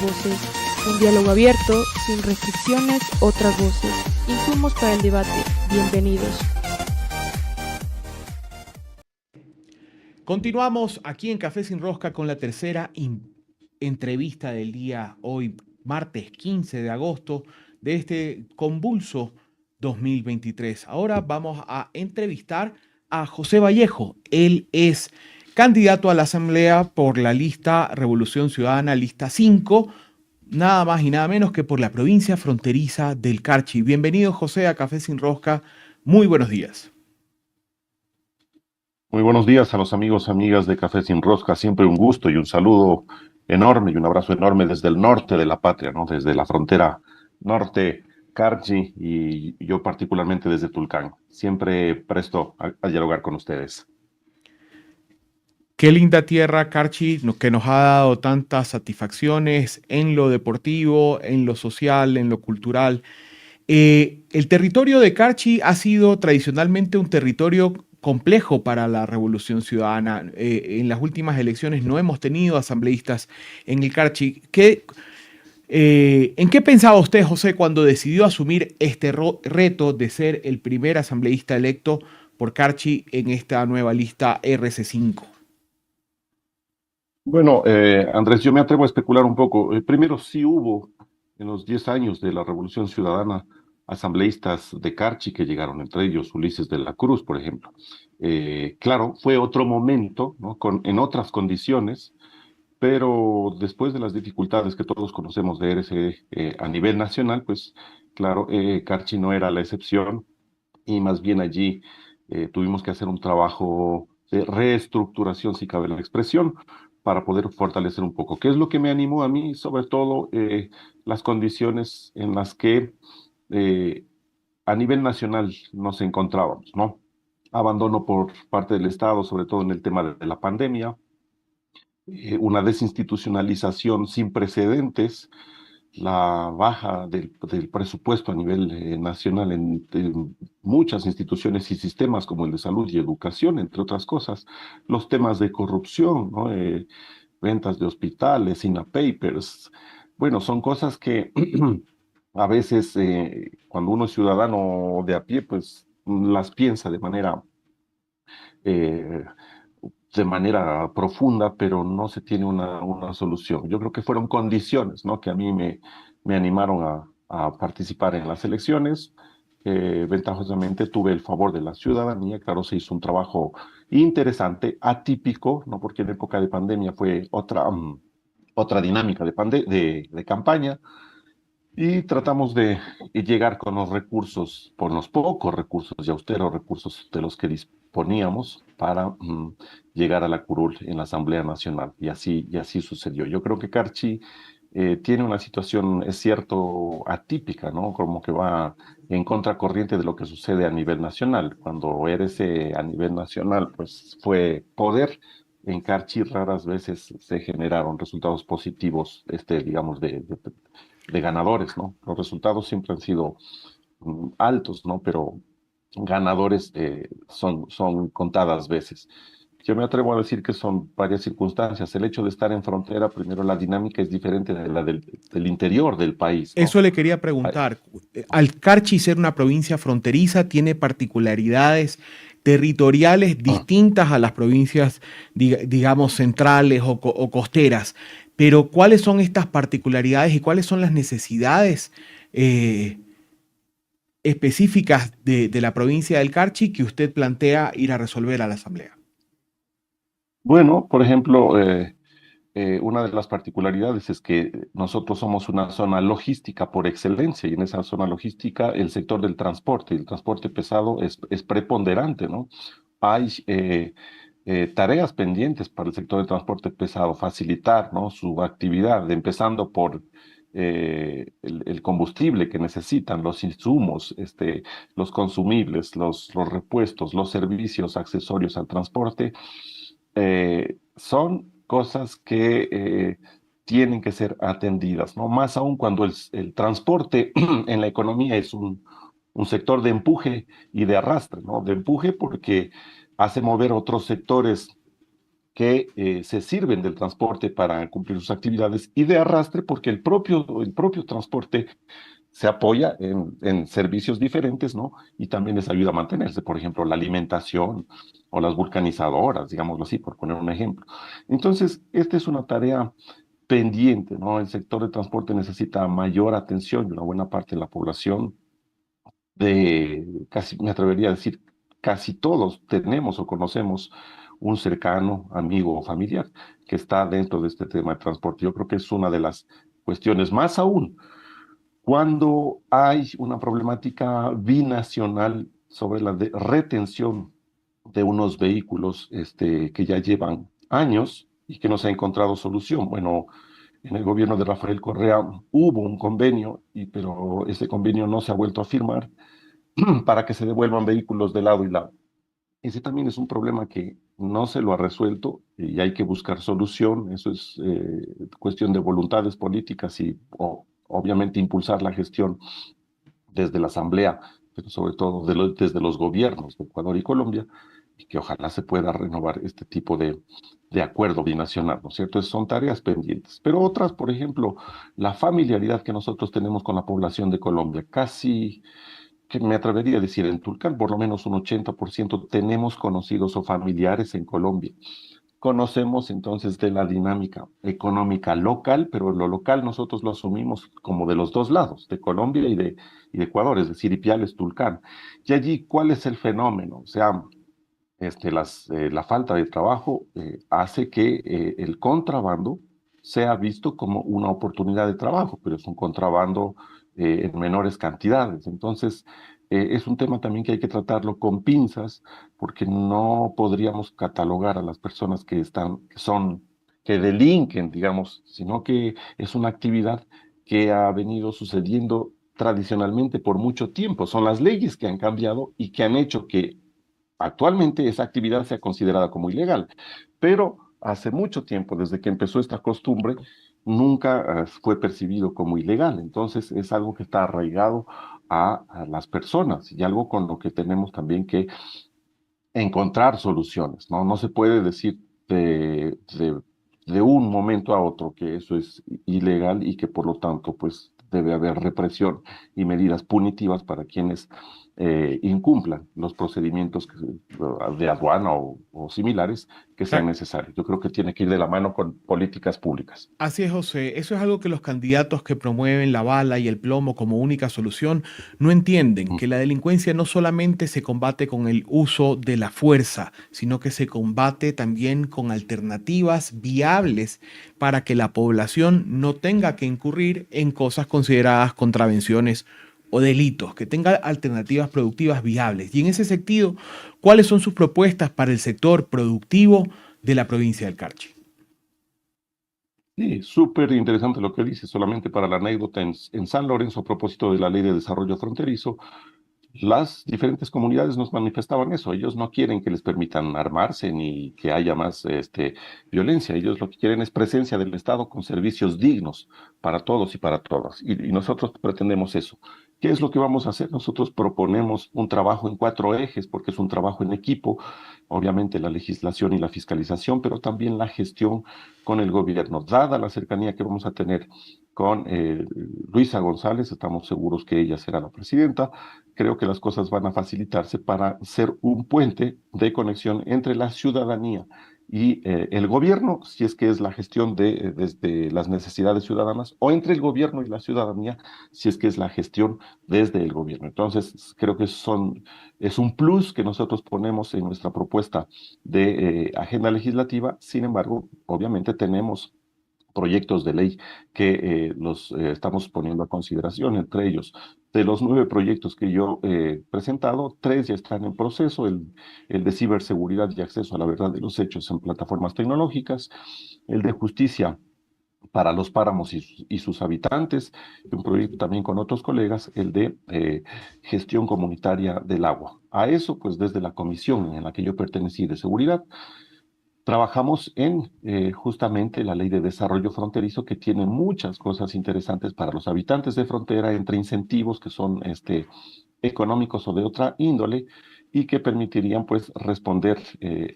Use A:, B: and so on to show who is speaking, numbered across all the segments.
A: Voces, un diálogo abierto, sin restricciones, otras voces, insumos para el debate. Bienvenidos.
B: Continuamos aquí en Café Sin Rosca con la tercera entrevista del día hoy, martes 15 de agosto de este convulso 2023. Ahora vamos a entrevistar a José Vallejo. Él es candidato a la Asamblea por la lista Revolución Ciudadana, lista 5, nada más y nada menos que por la provincia fronteriza del Carchi. Bienvenido, José, a Café Sin Rosca. Muy buenos días.
C: Muy buenos días a los amigos, amigas de Café Sin Rosca. Siempre un gusto y un saludo enorme y un abrazo enorme desde el norte de la patria, ¿no? Desde la frontera norte, Carchi, y yo particularmente desde Tulcán. Siempre presto a dialogar con ustedes.
B: Qué linda tierra, Carchi, que nos ha dado tantas satisfacciones en lo deportivo, en lo social, en lo cultural. El territorio de Carchi ha sido tradicionalmente un territorio complejo para la Revolución Ciudadana. En las últimas elecciones no hemos tenido asambleístas en el Carchi. ¿En qué pensaba usted, José, cuando decidió asumir este reto de ser el primer asambleísta electo por Carchi en esta nueva lista RC5?
C: Bueno, Andrés, yo me atrevo a especular un poco. Primero, sí hubo en los 10 años de la Revolución Ciudadana asambleístas de Carchi que llegaron, entre ellos Ulises de la Cruz, por ejemplo. Claro, fue otro momento, ¿no? En otras condiciones, pero después de las dificultades que todos conocemos de RC a nivel nacional, pues claro, Carchi no era la excepción y más bien allí tuvimos que hacer un trabajo de reestructuración, si cabe la expresión, para poder fortalecer un poco. ¿Qué es lo que me animó a mí? Sobre todo las condiciones en las que eh, a nivel nacional nos encontrábamos, ¿no? Abandono por parte del Estado, sobre todo en el tema de la pandemia, una desinstitucionalización sin precedentes, la baja del presupuesto a nivel nacional en muchas instituciones y sistemas como el de salud y educación, entre otras cosas, los temas de corrupción, ¿no? Ventas de hospitales, papers, bueno, son cosas que a veces cuando uno es ciudadano de a pie, pues las piensa eh, de manera profunda, pero no se tiene una solución. Yo creo que fueron condiciones, ¿no? Que a mí me animaron a participar en las elecciones. Ventajosamente tuve el favor de la ciudadanía, claro, se hizo un trabajo interesante, atípico, ¿no? Porque en época de pandemia fue otra dinámica de campaña, y tratamos de llegar con los recursos, por los pocos recursos y austeros recursos de los que disponíamos para llegar a la curul en la Asamblea Nacional. Y así sucedió. Yo creo que Carchi tiene una situación, es cierto, atípica, ¿no? Como que va en contracorriente de lo que sucede a nivel nacional. Cuando eres a nivel nacional, pues fue poder. En Carchi raras veces se generaron resultados positivos, digamos, de ganadores, ¿no? Los resultados siempre han sido altos, ¿no? Pero ganadores son contadas veces. Yo me atrevo a decir que son varias circunstancias. El hecho de estar en frontera, primero la dinámica es diferente de la del interior del país, ¿no?
B: Eso le quería preguntar. Al Carchi ser una provincia fronteriza, tiene particularidades territoriales distintas a las provincias, digamos, centrales o costeras. Pero ¿cuáles son estas particularidades y cuáles son las necesidades eh, específicas de la provincia del Carchi que usted plantea ir a resolver a la Asamblea?
C: Bueno, por ejemplo, una de las particularidades es que nosotros somos una zona logística por excelencia, y en esa zona logística el sector del transporte, el transporte pesado es preponderante, ¿no? Hay tareas pendientes para el sector del transporte pesado, facilitar, ¿no? Su actividad, empezando por el combustible que necesitan, los insumos, los consumibles, los repuestos, los servicios accesorios al transporte. Son cosas que tienen que ser atendidas, ¿no? Más aún cuando el transporte en la economía es un sector de empuje y de arrastre, ¿no? De empuje porque hace mover otros sectores que se sirven del transporte para cumplir sus actividades y de arrastre porque el propio transporte se apoya en servicios diferentes, ¿no? Y también les ayuda a mantenerse, por ejemplo, la alimentación o las vulcanizadoras, digámoslo así, por poner un ejemplo. Entonces, esta es una tarea pendiente, ¿no? El sector de transporte necesita mayor atención y una buena parte de la población casi, me atrevería a decir, casi todos tenemos o conocemos un cercano, amigo o familiar que está dentro de este tema de transporte. Yo creo que es una de las cuestiones, más aún cuando hay una problemática binacional sobre la retención de unos vehículos que ya llevan años y que no se ha encontrado solución. Bueno, en el gobierno de Rafael Correa hubo un convenio, pero ese convenio no se ha vuelto a firmar para que se devuelvan vehículos de lado y lado. Ese también es un problema que no se lo ha resuelto y hay que buscar solución. Eso es cuestión de voluntades políticas y obviamente impulsar la gestión desde la Asamblea, pero sobre todo desde los gobiernos de Ecuador y Colombia, y que ojalá se pueda renovar este tipo de acuerdo binacional, ¿no es cierto? Son tareas pendientes. Pero otras, por ejemplo, la familiaridad que nosotros tenemos con la población de Colombia, casi que me atrevería a decir en Tulcán, por lo menos un 80% tenemos conocidos o familiares en Colombia. Conocemos entonces de la dinámica económica local, pero lo local nosotros lo asumimos como de los dos lados, de Colombia y de Ecuador, es decir, Ipiales, Tulcán. Y allí, ¿cuál es el fenómeno? O sea, la falta de trabajo hace que el contrabando sea visto como una oportunidad de trabajo, pero es un contrabando en menores cantidades. Entonces, es un tema también que hay que tratarlo con pinzas, porque no podríamos catalogar a las personas que delinquen, digamos, sino que es una actividad que ha venido sucediendo tradicionalmente por mucho tiempo. Son las leyes que han cambiado y que han hecho que actualmente esa actividad sea considerada como ilegal, pero hace mucho tiempo, desde que empezó esta costumbre, nunca fue percibido como ilegal. Entonces es algo que está arraigado a las personas y algo con lo que tenemos también que encontrar soluciones, ¿no? No se puede decir de un momento a otro que eso es ilegal y que por lo tanto pues debe haber represión y medidas punitivas para quienes incumplan los procedimientos de aduana o similares que sean necesarios. Yo creo que tiene que ir de la mano con políticas públicas.
B: Así es, José. Eso es algo que los candidatos que promueven la bala y el plomo como única solución no entienden,
C: Mm.
B: que la delincuencia no solamente se combate con el uso de la fuerza, sino que se combate también con alternativas viables para que la población no tenga que incurrir en cosas consideradas contravenciones o delitos, que tenga alternativas productivas viables. Y en ese sentido, ¿cuáles son sus propuestas para el sector productivo de la provincia del Carchi?
C: Sí, súper interesante lo que dice. Solamente para la anécdota, en San Lorenzo, a propósito de la Ley de Desarrollo Fronterizo, las diferentes comunidades nos manifestaban eso. Ellos no quieren que les permitan armarse ni que haya más violencia. Ellos lo que quieren es presencia del Estado con servicios dignos para todos y para todas. Y nosotros pretendemos eso. ¿Qué es lo que vamos a hacer? Nosotros proponemos un trabajo en 4 ejes, porque es un trabajo en equipo, obviamente la legislación y la fiscalización, pero también la gestión con el gobierno. Dada la cercanía que vamos a tener con Luisa González, estamos seguros que ella será la presidenta. Creo que las cosas van a facilitarse para ser un puente de conexión entre la ciudadanía y el gobierno, si es que es la gestión desde las necesidades ciudadanas, o entre el gobierno y la ciudadanía, si es que es la gestión desde el gobierno. Entonces, creo que es un plus que nosotros ponemos en nuestra propuesta de agenda legislativa. Sin embargo, obviamente tenemos proyectos de ley que los estamos poniendo a consideración. Entre ellos, de los 9 proyectos que yo he presentado, 3 ya están en proceso: el de ciberseguridad y acceso a la verdad de los hechos en plataformas tecnológicas, el de justicia para los páramos y sus habitantes, y un proyecto también con otros colegas, el de gestión comunitaria del agua. A eso, pues desde la comisión en la que yo pertenecí de seguridad, trabajamos en justamente la ley de desarrollo fronterizo, que tiene muchas cosas interesantes para los habitantes de frontera, entre incentivos que son económicos o de otra índole, y que permitirían pues responder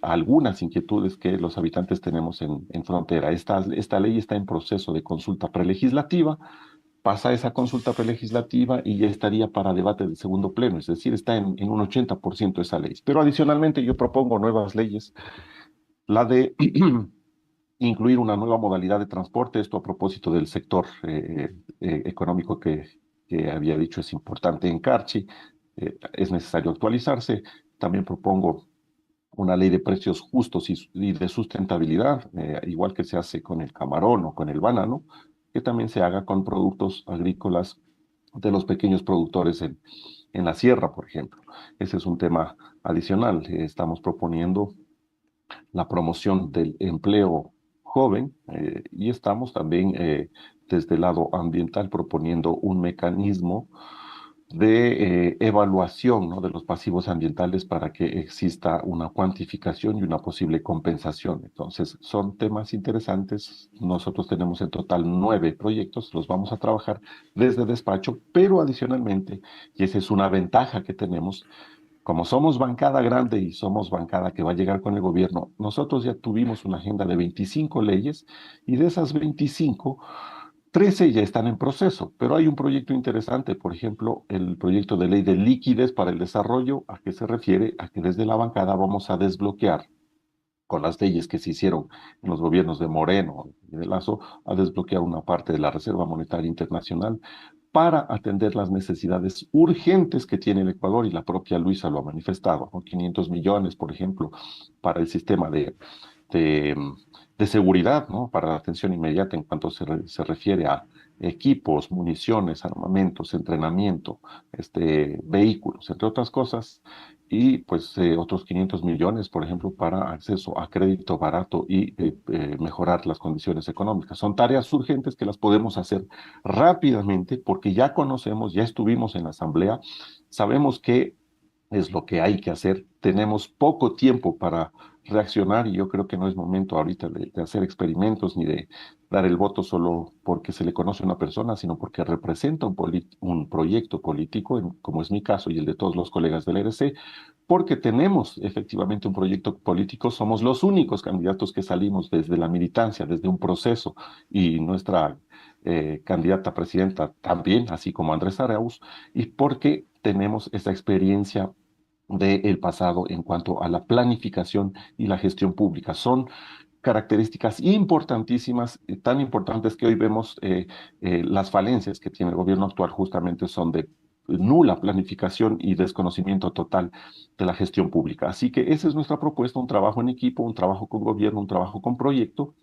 C: a algunas inquietudes que los habitantes tenemos en frontera. Esta ley está en proceso de consulta prelegislativa, pasa esa consulta prelegislativa y ya estaría para debate del segundo pleno, es decir, está en un 80% esa ley. Pero adicionalmente yo propongo nuevas leyes, la de incluir una nueva modalidad de transporte, esto a propósito del sector económico que había dicho es importante en Carchi, es necesario actualizarse. También propongo una ley de precios justos y de sustentabilidad, igual que se hace con el camarón o con el banano, que también se haga con productos agrícolas de los pequeños productores en la sierra, por ejemplo. Ese es un tema adicional. Estamos proponiendo la promoción del empleo joven y estamos también desde el lado ambiental proponiendo un mecanismo de evaluación, ¿no?, de los pasivos ambientales para que exista una cuantificación y una posible compensación. Entonces, son temas interesantes. Nosotros tenemos en total 9 proyectos, los vamos a trabajar desde despacho, pero adicionalmente, y esa es una ventaja que tenemos, como somos bancada grande y somos bancada que va a llegar con el gobierno, nosotros ya tuvimos una agenda de 25 leyes y de esas 25, 13 ya están en proceso, pero hay un proyecto interesante, por ejemplo, el proyecto de ley de liquidez para el desarrollo, ¿a qué se refiere? A que desde la bancada vamos a desbloquear con las leyes que se hicieron en los gobiernos de Moreno y de Lazo, a desbloquear una parte de la Reserva Monetaria Internacional para atender las necesidades urgentes que tiene el Ecuador, y la propia Luisa lo ha manifestado, ¿no? 500 millones, por ejemplo, para el sistema de, de seguridad, ¿no?, para la atención inmediata en cuanto se refiere a equipos, municiones, armamentos, entrenamiento, vehículos, entre otras cosas, y pues otros 500 millones, por ejemplo, para acceso a crédito barato y mejorar las condiciones económicas. Son tareas urgentes que las podemos hacer rápidamente porque ya conocemos, ya estuvimos en la asamblea, sabemos qué es lo que hay que hacer, tenemos poco tiempo para reaccionar y yo creo que no es momento ahorita de hacer experimentos ni de dar el voto solo porque se le conoce a una persona, sino porque representa un proyecto político, como es mi caso y el de todos los colegas del RC, porque tenemos efectivamente un proyecto político, somos los únicos candidatos que salimos desde la militancia, desde un proceso, y nuestra candidata a presidenta también, así como Andrés Arauz, y porque tenemos esa experiencia del pasado en cuanto a la planificación y la gestión pública. Son características importantísimas, tan importantes que hoy vemos las falencias que tiene el gobierno actual justamente son de nula planificación y desconocimiento total de la gestión pública. Así que esa es nuestra propuesta, un trabajo en equipo, un trabajo con gobierno, un trabajo con proyecto,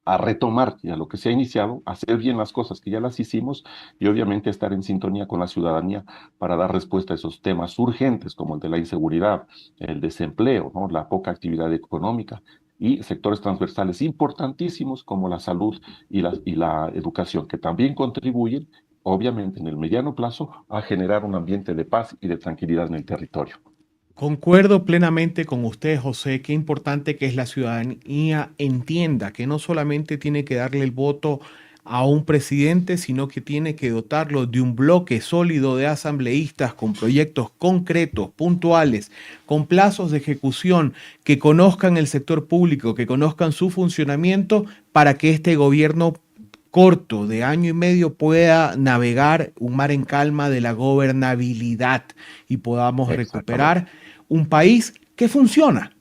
C: a retomar ya lo que se ha iniciado, hacer bien las cosas que ya las hicimos y obviamente estar en sintonía con la ciudadanía para dar respuesta a esos temas urgentes como el de la inseguridad, el desempleo, ¿no?, la poca actividad económica y sectores transversales importantísimos como la salud y la educación, que también contribuyen, obviamente, en el mediano plazo a generar un ambiente de paz y de tranquilidad en el territorio.
B: Concuerdo plenamente con usted, José. Qué importante que es la ciudadanía entienda que no solamente tiene que darle el voto a un presidente, sino que tiene que dotarlo de un bloque sólido de asambleístas con proyectos concretos, puntuales, con plazos de ejecución, que conozcan el sector público, que conozcan su funcionamiento para que este gobierno corto de año y medio pueda navegar un mar en calma de la gobernabilidad y podamos recuperar un país que funciona,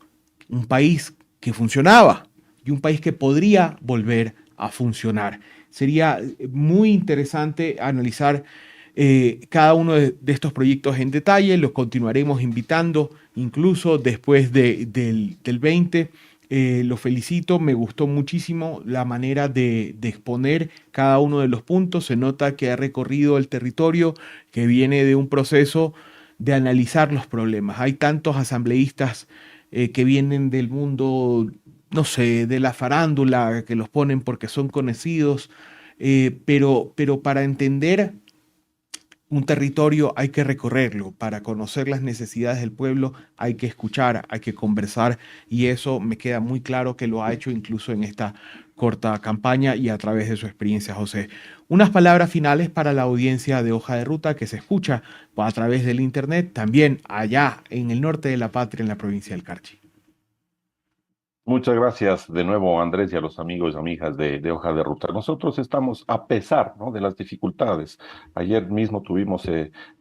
B: un país que funcionaba y un país que podría volver a funcionar. Sería muy interesante analizar cada uno de estos proyectos en detalle. Los continuaremos invitando incluso después del 20. Lo felicito, me gustó muchísimo la manera de exponer cada uno de los puntos. Se nota que ha recorrido el territorio, que viene de un proceso de analizar los problemas. Hay tantos asambleístas que vienen del mundo, no sé, de la farándula, que los ponen porque son conocidos, pero para entender un territorio hay que recorrerlo, para conocer las necesidades del pueblo hay que escuchar, hay que conversar, y eso me queda muy claro que lo ha hecho incluso en esta corta campaña y a través de su experiencia, José. Unas palabras finales para la audiencia de Hoja de Ruta que se escucha a través del Internet, también allá en el norte de la patria, en la provincia del Carchi.
C: Muchas gracias de nuevo, Andrés, y a los amigos y amigas de Hoja de Ruta. Nosotros estamos, a pesar, ¿no?, de las dificultades. Ayer mismo tuvimos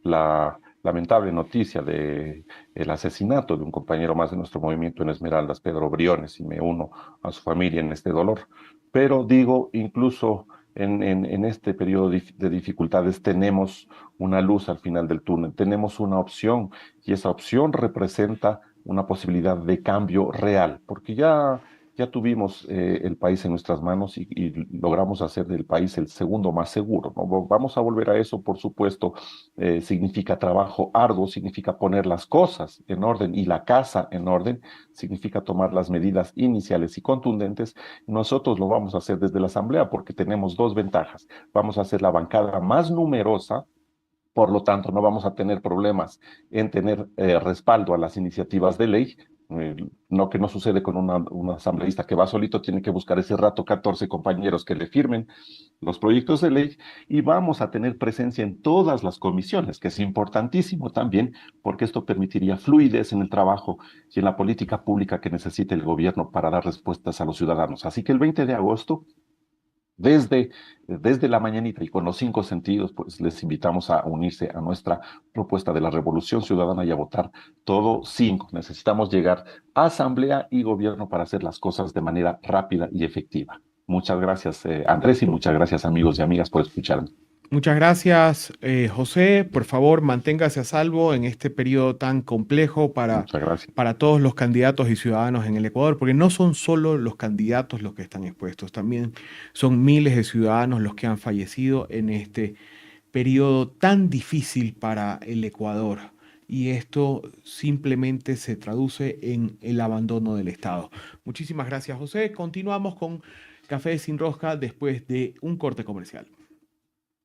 C: la lamentable noticia de el asesinato de un compañero más de nuestro movimiento en Esmeraldas, Pedro Briones, y me uno a su familia en este dolor. Pero digo, incluso en este periodo de dificultades tenemos una luz al final del túnel, tenemos una opción, y esa opción representa una posibilidad de cambio real, porque ya tuvimos el país en nuestras manos y logramos hacer del país el segundo más seguro, ¿no? Vamos a volver a eso, por supuesto. Significa trabajo arduo, significa poner las cosas en orden y la casa en orden, significa tomar las medidas iniciales y contundentes. Nosotros lo vamos a hacer desde la Asamblea porque tenemos dos ventajas. Vamos a ser la bancada más numerosa. Por lo tanto, no vamos a tener problemas en tener respaldo a las iniciativas de ley. No, que no sucede con un asambleísta que va solito, tiene que buscar ese rato 14 compañeros que le firmen los proyectos de ley, y vamos a tener presencia en todas las comisiones, que es importantísimo también, porque esto permitiría fluidez en el trabajo y en la política pública que necesita el gobierno para dar respuestas a los ciudadanos. Así que el 20 de agosto desde la mañanita y con los 5 sentidos, pues les invitamos a unirse a nuestra propuesta de la Revolución Ciudadana y a votar todo 5. Necesitamos llegar a Asamblea y Gobierno para hacer las cosas de manera rápida y efectiva. Muchas gracias, Andrés, y muchas gracias, amigos y amigas, por escucharme.
B: Muchas gracias, José. Por favor, manténgase a salvo en este periodo tan complejo
C: Muchas gracias.
B: para todos los candidatos y ciudadanos en el Ecuador, porque no son solo los candidatos los que están expuestos, también son miles de ciudadanos los que han fallecido en este periodo tan difícil para el Ecuador. Y esto simplemente se traduce en el abandono del Estado. Muchísimas gracias, José. Continuamos con Café sin Rosca después de un corte comercial.